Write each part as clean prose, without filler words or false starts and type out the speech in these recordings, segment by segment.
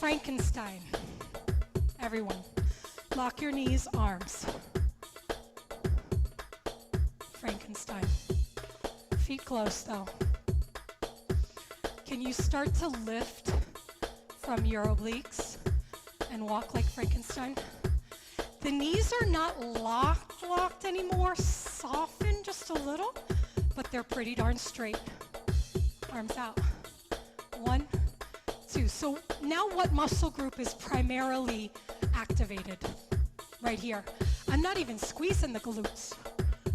Frankenstein. Everyone, lock your knees, arms. Frankenstein. Feet close though. Can you start to lift from your obliques and walk like Frankenstein? The knees are not locked anymore, soften just a little, but they're pretty darn straight. Arms out. 1, 2. So now what muscle group is primarily activated? Right here. I'm not even squeezing the glutes.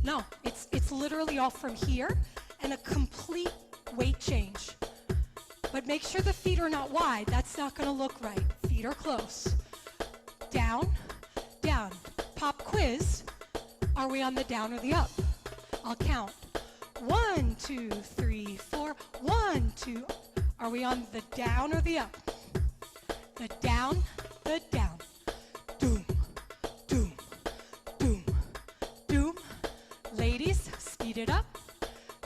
No, it's literally all from here and a complete weight change. But make sure the feet are not wide. That's not going to look right. Feet are close. Down, down. Pop quiz. Are we on the down or the up? I'll count. 1, 2, 3, 4. 1, 2. Are we on the down or the up? The down, the down. Doom, doom, doom, doom. Ladies, speed it up.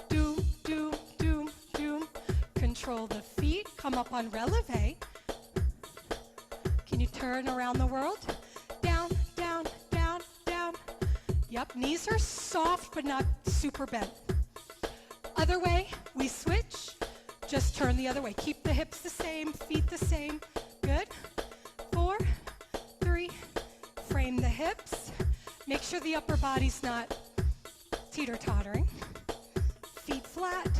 Doom, doom, doom, doom. Control the feet. Come up on releve. Can you turn around the world? Down, down, down, down. Yep, knees are soft but not super bent. Other way, we switch. Just turn the other way. Keep the hips the same, feet the same. Good. 4, 3. Frame the hips. Make sure the upper body's not teeter-tottering. Feet flat.